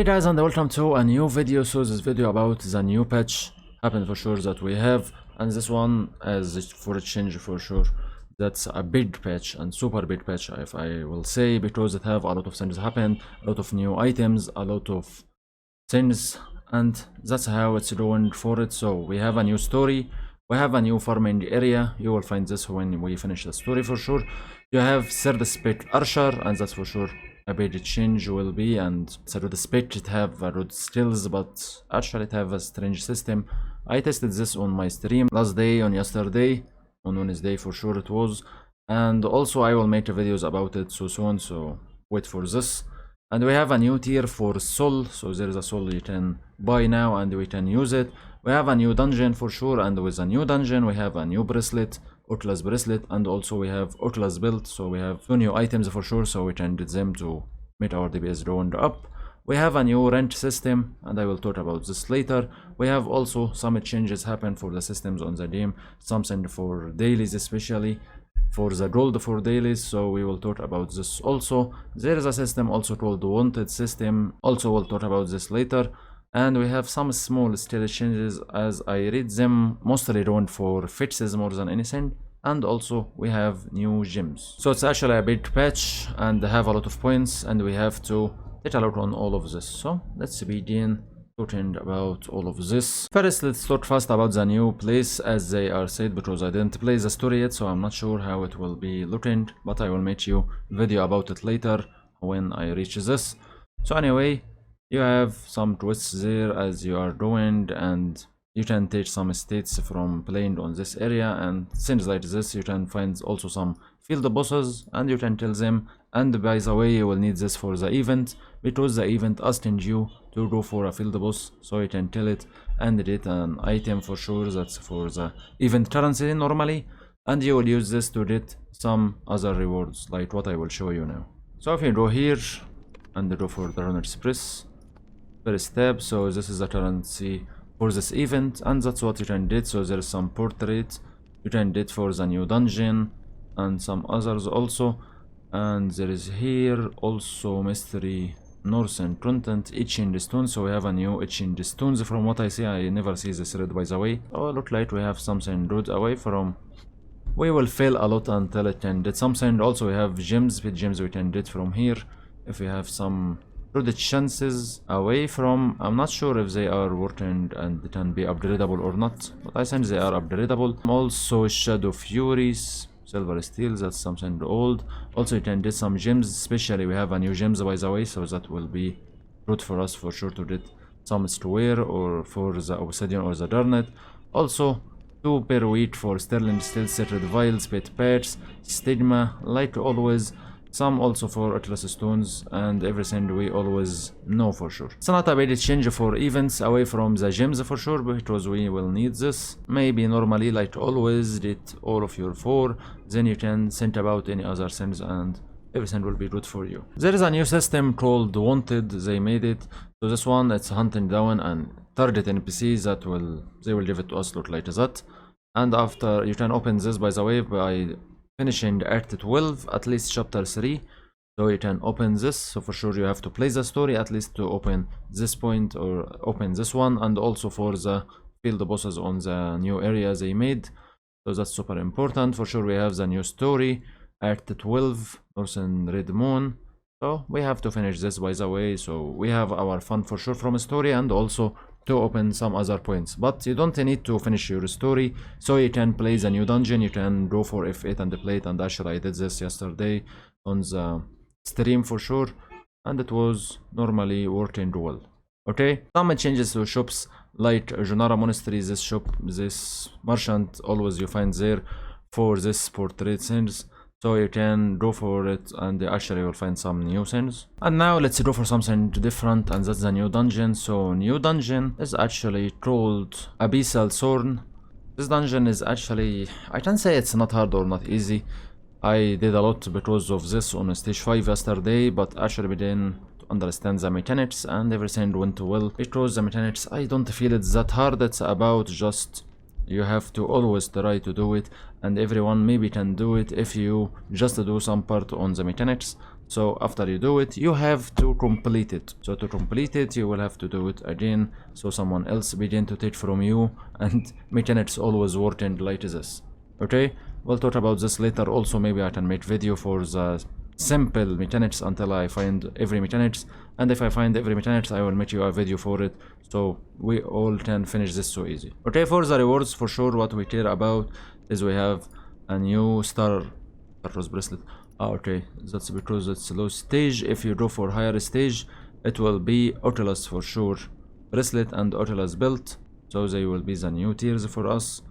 Hey guys, and welcome to a new video. So this video about the new patch happened for sure that we have, and this one as for a change for sure. That's a big patch and super big patch, if I will say, because it have a lot of things happen, a lot of new items, a lot of things, and that's how it's going for it. So we have a new story, we have a new farming area. You will find this when we finish the story for sure. You have third spec archer, and that's for sure a big change will be. And so the spec it have good skills, but actually it have a strange system. I tested this on my stream last day, on yesterday, on Wednesday for sure it was, and also I will make videos about it so soon, so wait for this. And we have a new tier for soul, so there is a soul you can buy now and we can use it. We have a new dungeon for sure, and with a new dungeon we have a new bracelet, Oculus bracelet, and also we have Oculus built, so we have two new items for sure, so we can get them to make our DPS round up. We have a new rent system, and I will talk about this later. We have also some changes happen for the systems on the game, something for dailies, especially for the gold for dailies, so we will talk about this also. There is a system also called the wanted system, also we'll talk about this later. And we have some small still changes as I read them, mostly around for fixes more than anything. And also we have new gems, so it's actually a big patch and have a lot of points, and we have to take a look on all of this. So let's begin talking about all of this. First, let's talk fast about the new place, as they are said, because I didn't play the story yet, so I'm not sure how it will be looking, but I will make you video about it later when I reach this. So anyway, you have some twists there as you are doing, and you can take some states from playing on this area and things like this. You can find also some field bosses and you can tell them. And by the way, you will need this for the event, because the event asking you to go for a field boss, so you can tell it and get an item for sure. That's for the event currency normally, and you will use this to get some other rewards like what I will show you now. So if you go here and go for the runner's press first step, so this is the currency for this event, and that's what you can get. So there is some portrait you can get for the new dungeon and some others also, and there is here also mystery northern content etching stones. So we have a new etching stones. From what I see, I never see this red by the way. Oh, look like we have something good away from. We will fail a lot until it can get something. Also we have gems, with gems we can get from here if we have some good chances away from. I'm not sure if they are working and can be upgradable or not, but I think they are upgradable. Also shadow furies, silver steel, that's something old. Also you can get some gems, especially we have a new gems by the way, so that will be good for us for sure to get some square or for the obsidian or the garnet. Also 2 per week for sterling steel, sacred vials, pet patch, stigma, like always. Some also for Oculus stones and everything we always know for sure. It's not a big change for events away from the gems for sure, because we will need this. Maybe normally like always get all of your 4, then you can think about any other things and everything will be good for you. There is a new system called wanted, they made it. So this one, it's hunting down and target NPCs that they will give it to us, look like that. And after you can open this by the way by finishing Act 12, at least chapter 3, so you can open this. So for sure you have to play the story at least to open this point or open this one, and also for the field bosses on the new area they made, so that's super important. For sure we have the new story, Act 12, Northern Red Moon, so we have to finish this by the way. So we have our fun for sure from a story, and also to open some other points, but you don't need to finish your story, so you can play the new dungeon. You can go for F8 and play it, and actually I did this yesterday on the stream for sure, and it was normally working well. Okay, some changes to shops like Junara Monastery. This shop, this merchant always you find there for this portrait things, so you can go for it and actually you'll find some new things. And now let's go for something different, and that's the new dungeon. So new dungeon is actually called Abyssal Thorn. This dungeon is actually, I can say it's not hard or not easy. I did a lot because of this on stage 5 yesterday, but actually we didn't understand the mechanics and everything went well, because the mechanics I don't feel it's that hard. It's about just you have to always try to do it, and everyone maybe can do it if you just do some part on the mechanics. So after you do it, you have to complete it. So to complete it, you will have to do it again, so someone else begin to take from you, and mechanics always working like this. Okay, we'll talk about this later. Also, maybe I can make video for the simple mechanics until I find every mechanics, and if I find every mechanics, I will make you a video for it, so we all can finish this so easy. Okay, for the rewards, for sure what we care about is we have a new Star Wars bracelet. Okay, that's because it's low stage. If you go for higher stage, it will be Oculus for sure bracelet and Oculus belt, so they will be the new tiers for us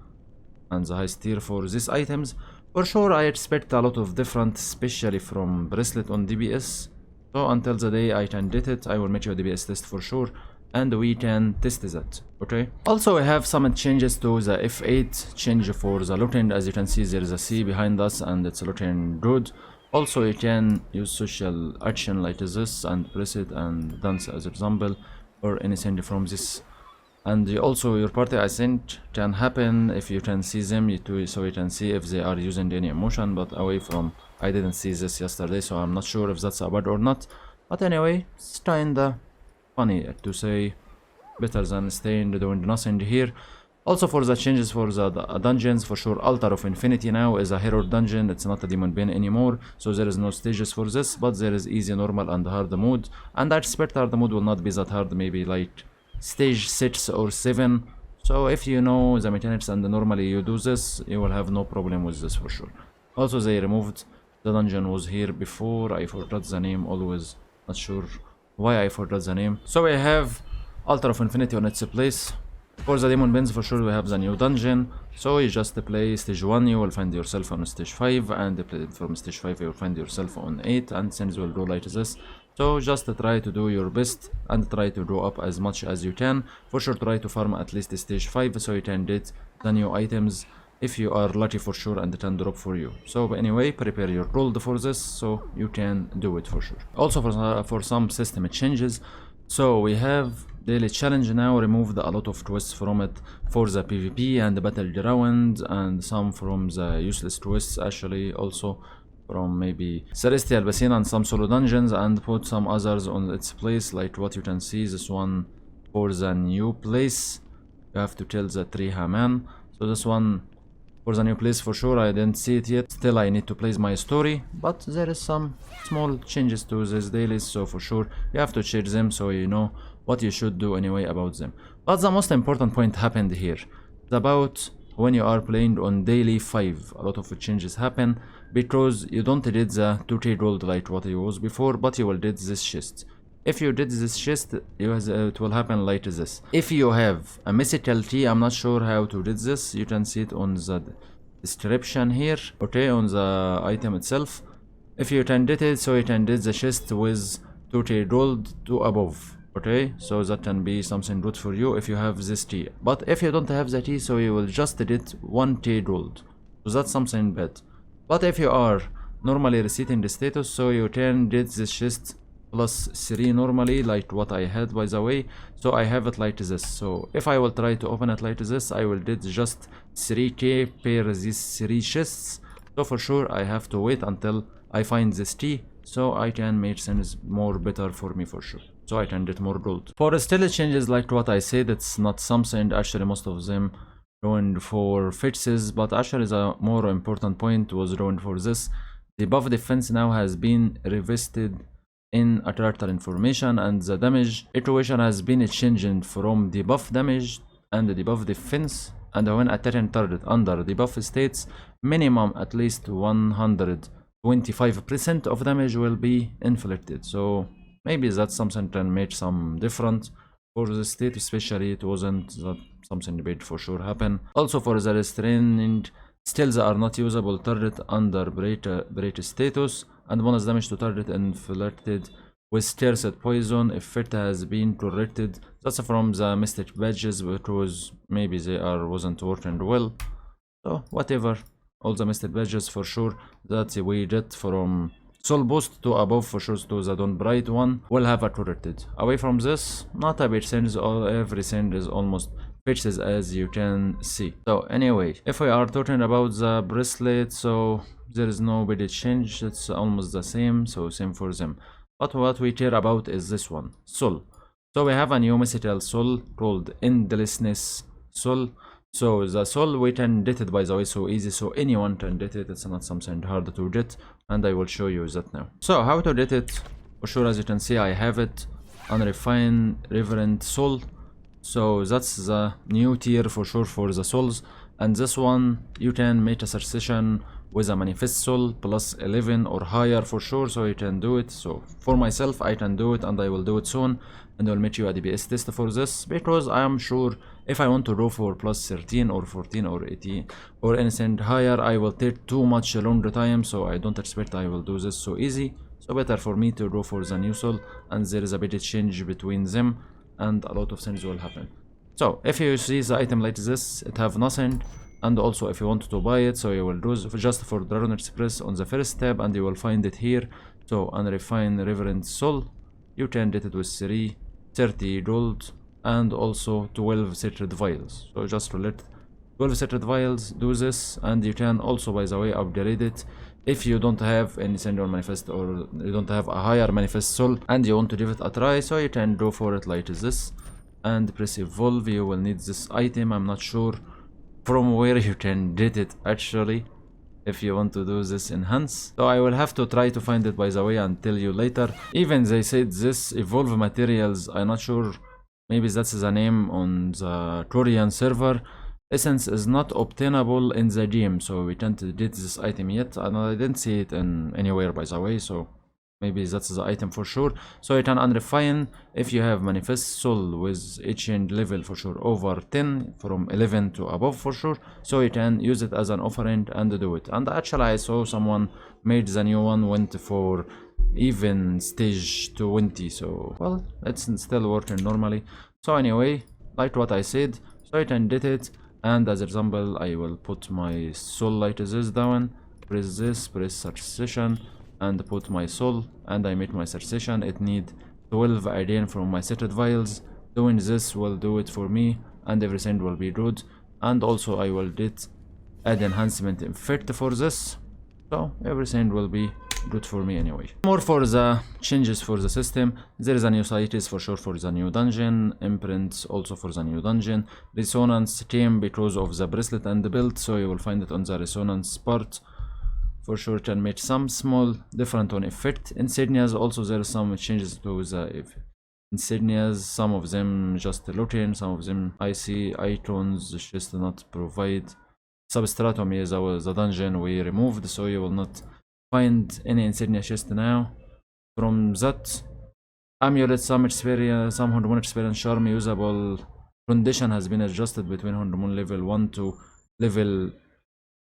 and the highest tier for these items. For sure I expect a lot of different, especially from bracelet on DBS, so until the day I can get it, I will make you a DBS test for sure, and we can test that. Okay, also we have some changes to the F8 change for the looting. As you can see, there is a C behind us and it's looking good. Also you can use social action like this and press it and dance as example, or anything from this. And also your party ascent can happen if you can see them too, so you can see if they are using any emotion, but away from, I didn't see this yesterday, so I'm not sure if that's a bad or not, but anyway, it's kinda funny to say, better than staying doing nothing here. Also for the changes for the dungeons, for sure Altar of Infinity now is a hero dungeon, it's not a demon bin anymore, so there is no stages for this, but there is easy, normal and hard mode, and I expect hard mode will not be that hard, maybe like stage 6 or 7, so if you know the mechanics and normally you do this, you will have no problem with this for sure. Also they removed the dungeon was here before, I forgot the name, always not sure why I forgot the name. So we have Altar of Infinity on its place. For the demon bins, for sure we have the new dungeon, so you just play stage 1, you will find yourself on stage 5, and play from stage 5 you will find yourself on 8, and things will go like this. So just try to do your best and try to go up as much as you can. For sure try to farm at least stage 5 so you can get the new items if you are lucky for sure, and it can drop for you. So anyway, prepare your gold for this so you can do it for sure. Also for some system changes, so we have daily challenge now removed a lot of quests from it for the PvP and the battleground, and some from the useless quests actually, also from maybe Celestial Basin and some solo dungeons, and put some others on its place, like what you can see, this one for the new place, you have to kill the tree Haman. So this one for the new place for sure, I didn't see it yet, still I need to place my story, but there is some small changes to this dailies, so for sure you have to check them so you know what you should do anyway about them. But the most important point happened here, it's about when you are playing on daily 5, a lot of changes happen because you don't did the 2k gold like what it was before, but you will did this chest. If you did this chest, it will happen like this. If you have a mythical key, I'm not sure how to do this, you can see it on the description here, okay, on the item itself. If you can get it, so you can get the chest with 2k gold to above, okay, so that can be something good for you if you have this key. But if you don't have the key, so you will just get 1k gold, so that's something bad. But if you are normally receiving the status, so you can get this chest plus 3 normally, like what I had by the way, so I have it like this. So if I will try to open it like this, I will get just 3k per these 3 chests, so for sure I have to wait until I find this key so I can make things more better for me for sure, so I can get more gold. For still changes like what I said, it's not something, actually most of them ruined for fixes, but actually the more important point was ruined for this. The buff defense now has been revisited in a character information, and the damage equation has been changed from debuff damage and debuff defense, and when attacking target under debuff states, minimum at least 125% of damage will be inflicted. So maybe that's something can make some difference for the state, especially it wasn't that something bad for sure happen. Also for the restraining, still they are not usable target under breach status, and bonus damage to target inflicted with cursed poison if it has been corrected. That's from the mystic badges, because maybe they wasn't working well. So whatever, all the mystic badges for sure that we get from soul boost to above for sure to the Dawn Bright one will have a corrected. Away from this, not a bit things, everything is almost fixes as you can see. So anyway, if we are talking about the bracelet, so there is no big change, it's almost the same, so same for them. But what we care about is this one, sol. So we have a new mythical sol called endlessness sol. So the sol we can get it, by the way, so easy, so anyone can get it, it's not something hard to get, and I will show you that now. So how to get it? For sure, as you can see, I have it, unrefined reverend sol. So that's the new tier for sure for the souls, and this one you can make a search session with a manifest soul plus 11 or higher for sure, so you can do it. So for myself I can do it, and I will do it soon, and I will make you a DPS test for this, because I am sure if I want to go for plus 13 or 14 or 18 or anything higher, I will take too much longer time, so I don't expect I will do this so easy. So better for me to go for the new soul, and there is a bit of change between them, and a lot of things will happen. So if you see the item like this, it have nothing, and also if you want to buy it, so you will do just for Dragon Express on the first tab, and you will find it here. So unrefined reverend soul, you can get it with 30 gold and also 12 sacred vials. So just let 12 sacred vials do this, and you can also, by the way, upgrade it if you don't have any single manifest, or you don't have a higher manifest soul and you want to give it a try. So you can go for it like this and press evolve. You will need this item, I'm not sure from where you can get it actually if you want to do this enhance, so I will have to try to find it, by the way, and tell you later. Even they said this evolve materials, I'm not sure, maybe that's the name on the Korean server. Essence is not obtainable in the game, so we can't get this item yet, and I didn't see it in anywhere, by the way, so maybe that's the item for sure. So you can unrefine if you have manifest soul with ancient level for sure over 10, from 11 to above for sure, so you can use it as an offering and do it. And actually I saw someone made the new one, went for even stage 20, so well, it's still working normally. So anyway, like what I said, so you can get it, and as example I will put my soul like this down, press this, press search session, and put my soul, and I make my search session. It need 12 again from my sacred vials. Doing this will do it for me, and everything will be good. And also I will get add enhancement effect for this, so everything will be good for me anyway. More for the changes for the system, there is a new cities for sure for the new dungeon, imprints also for the new dungeon. Resonance came because of the bracelet and the build, so you will find it on the resonance part. For sure can make some small different on effect. Insignias also, there are some changes to the insignias, some of them just looking, some of them I see icons just not provide. Substratum is the dungeon we removed, so you will not find any insignia chest now. From that, amulet, some experience, some Hormone experience, charm, usable condition has been adjusted between Hormone level 1 to level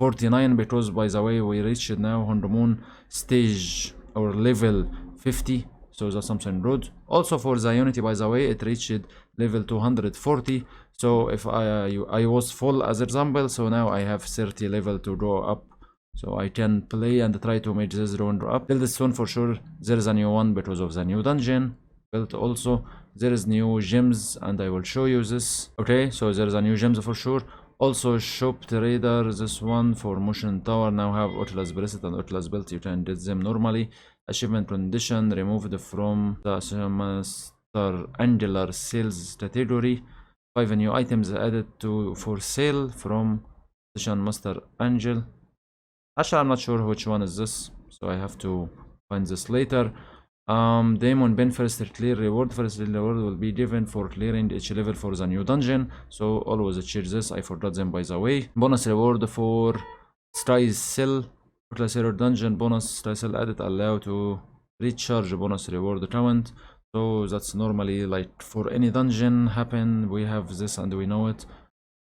49, because by the way we reached now Hormone stage or level 50, so that's something good. Also for the unity, by the way, it reached level 240, so if I was full as example, so now I have 30 level to go up, so I can play and try to make this round up. Build stone for sure, there is a new one because of the new dungeon built. Also there is new gems, and I will show you this. Okay, so there is a new gems for sure. Also shop trader, this one for motion tower now have Oculus bracelet and Oculus belt, you can get them normally. Achievement condition removed from the master angular sales category. 5 new items added to for sale from session master angel. Actually I'm not sure which one is this, so I have to find this later. Demon Ben first clear reward. First reward will be given for clearing each level for the new dungeon, so always check this, I forgot them by the way. Bonus reward for Strice Cell class hero dungeon bonus. Strice Cell added allow to recharge bonus reward count, so that's normally like for any dungeon happen, we have this and we know it,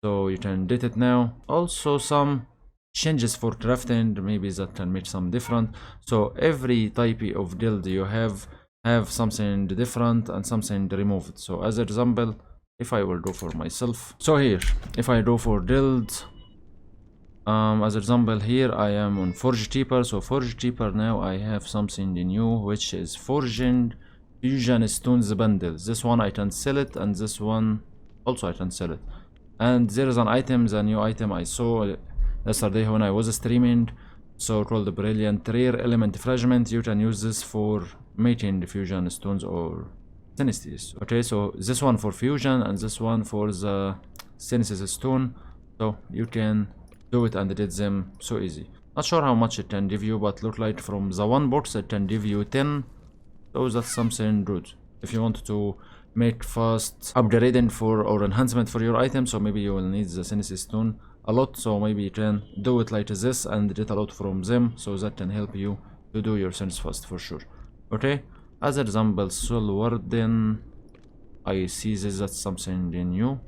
so you can get it now. Also some changes for crafting, maybe that can make some different, so every type of guild you have something different and something removed. So as example, if I will go for myself, so here if I go for guild, as example here I am on Forge Keeper, so Forge Keeper now I have something new, which is forging fusion stones bundles. This one I can sell it, and this one also I can sell it. And there is an item, the new item I saw yesterday when I was streaming, So called brilliant rare element fragment. You can use this for mating diffusion stones or synesthesis. Okay, so this one for fusion and this one for the synesthesis stone. So you can do it and edit them so easy. Not sure how much it can give you, but look like from the one box it can give you 10. So that's something good. If you want to make fast upgrading for or enhancement for your item, so maybe you will need the synesthesis stone a lot, so maybe you can do it like this and get a lot from them, so that can help you to do your sense fast for sure. Okay, as an example, Soul Warden, I see this, that's something new.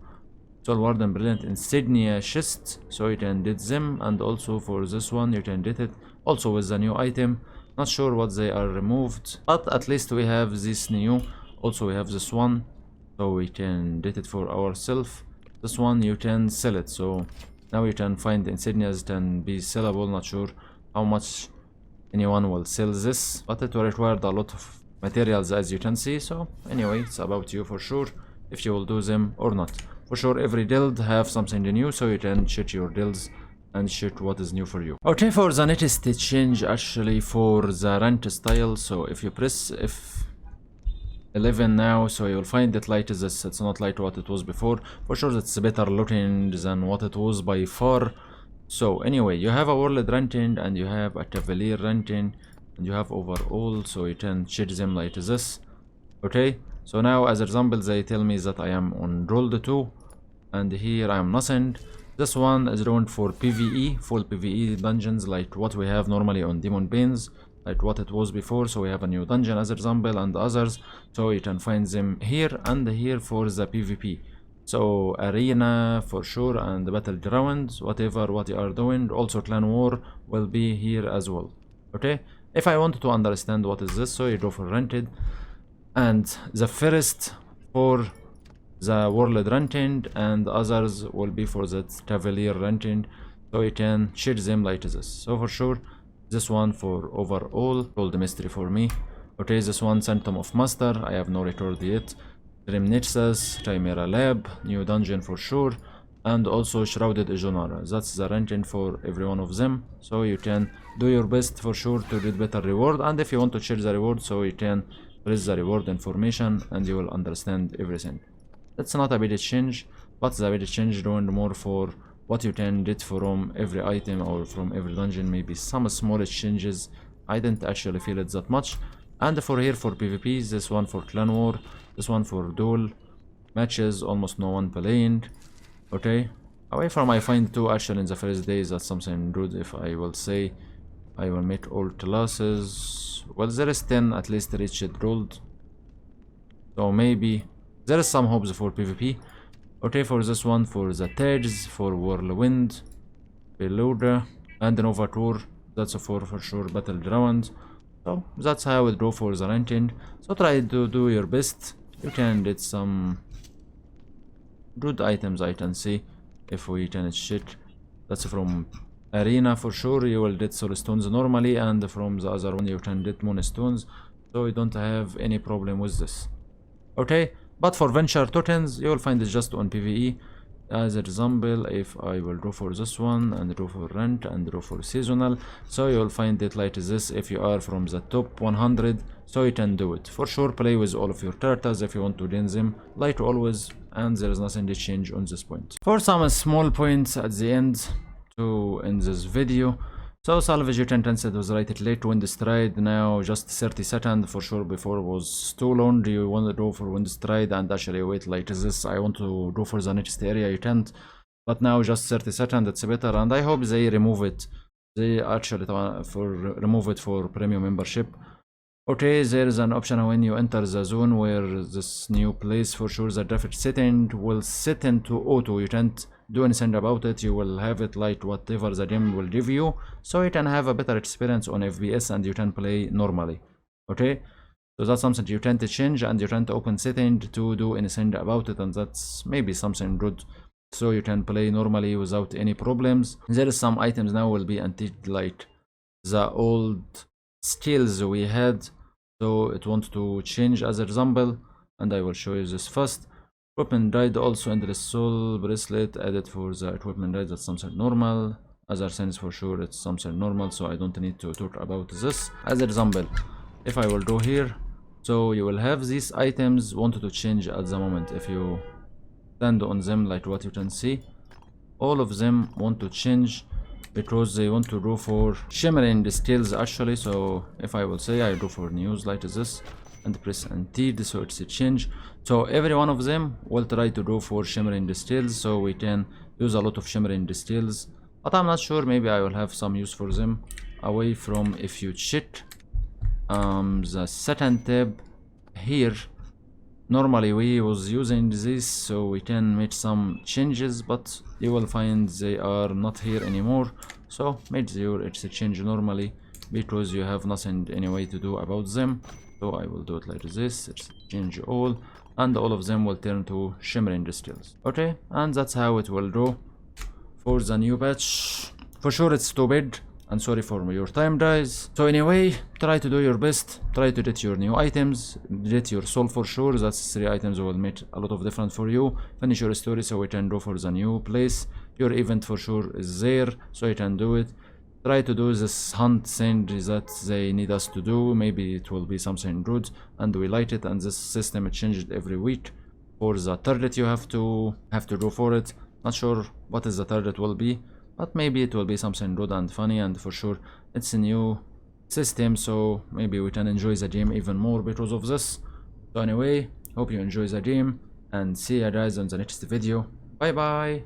Soul Warden Brilliant Insignia Chest, so you can get them, and also for this one you can get it also with the new item. Not sure what they are removed, but at least we have this new. Also we have this one, so we can get it for ourselves. This one you can sell it, so now you can find insignias can be sellable. Not sure how much anyone will sell this, but it will require a lot of materials as you can see. So anyway, it's about you for sure if you will do them or not. For sure every guild have something new, so you can check your guilds and check what is new for you. Okay, for the next change actually for the rank style, so if you press F11 now, so you'll find it like this. It's not like what it was before. For sure it's better looking than what it was by far. So anyway, you have a world ranking and you have a cavalier ranking and you have overall, so you can check them like this. Okay, so now as example they tell me that I am on gold 2 and here I am nothing. This one is ruined for PvE, full PvE dungeons like what we have normally on Demon Banes, like what it was before. So we have a new dungeon as example and others, so you can find them here and here for the PvP. So arena for sure and battlegrounds, whatever what you are doing. Also clan war will be here as well. Okay, if I want to understand what is this, so you go for rented, and the first for the world ranking and others will be for the cavalier ranking, so you can check them like this. So for sure this one for overall, called mystery for me. Okay, this one Phantom of Master, I have no record yet. Dream Nexus, Chimera Lab, new dungeon for sure, and also Shrouded Ejonara. That's the ranking for every one of them, so you can do your best for sure to get better reward. And if you want to check the reward, so you can press the reward information and you will understand everything. That's not a big change, but the big change doing more for what you can get from every item or from every dungeon. Maybe some small changes, I didn't actually feel it that much. And for here for PvPs, this one for clan war, this one for duel matches, almost no one playing. Okay, away from I find 2 actually in the first days, that's something good. If I will say I will make all classes, well there is 10 at least reached gold, so maybe there is some hopes for PvP. Okay, for this one for the tags, for whirlwind, Beluga and Nova Tour, that's for sure battleground. So that's how it go for the ranking. So try to do your best. You can get some good items, I can see if we can check. That's from arena for sure, you will get soul stones normally, and from the other one you can get moon stones, so you don't have any problem with this. Okay, but for venture tokens you will find it just on PvE. As an example, if I will go for this one and go for rent and go for seasonal, so you will find it like this. If you are from the top 100, so you can do it for sure. Play with all of your characters if you want to gain them like always, and there is nothing to change on this point. For some small points at the end to end this video, so salvage you can cancel was right late wind stride, now just 30 seconds for sure. Before was too long. You want to go for wind stride and actually wait like this. I want to go for the next area, you can't, but now just 30 seconds, it's better. And I hope they remove it, they actually remove it for premium membership. Okay, there is an option when you enter the zone where this new place, for sure the graphic setting will set into auto. You can't do anything about it, you will have it like whatever the game will give you, so you can have a better experience on FPS and you can play normally. Okay, so that's something you can't change, and you can't open setting to do anything about it, and that's maybe something good, so you can play normally without any problems. There is some items now will be antique, like the old skills we had, so it wants to change as an example, and I will show you this first. Equipment guide also, endless soul bracelet added for the equipment guide, that's something normal. other things for sure it's something normal, so I don't need to talk about this. As an example, if I will do here, so you will have these items wanted to change at the moment. If you stand on them, like what you can see, all of them want to change because they want to go for shimmering details actually. So if I will say I go for news like this and press enter, so it's a change. So every one of them will try to go for shimmering details, so we can use a lot of shimmering details, but I'm not sure, maybe I will have some use for them away from. If you check the second tab here, normally we was using this so we can make some changes, but you will find they are not here anymore. So make sure it's a change normally because you have nothing anyway to do about them. So I will do it like this, it's change all, and all of them will turn to shimmering details. Okay, and that's how it will go for the new patch. For sure it's too big, and sorry for your time guys. So anyway, try to do your best, try to get your new items, get your soul for sure. That's 3 items will make a lot of difference for you. Finish your story so we can go for the new place. Your event for sure is there, so you can do it. Try to do this hunt thing that they need us to do, maybe it will be something good and we like it. And this system changed every week. For the target you have to go for it. Not sure what is the target will be, but maybe it will be something good and funny, and for sure it's a new system, so maybe we can enjoy the game even more because of this. So anyway, hope you enjoy the game and see you guys on the next video. Bye bye.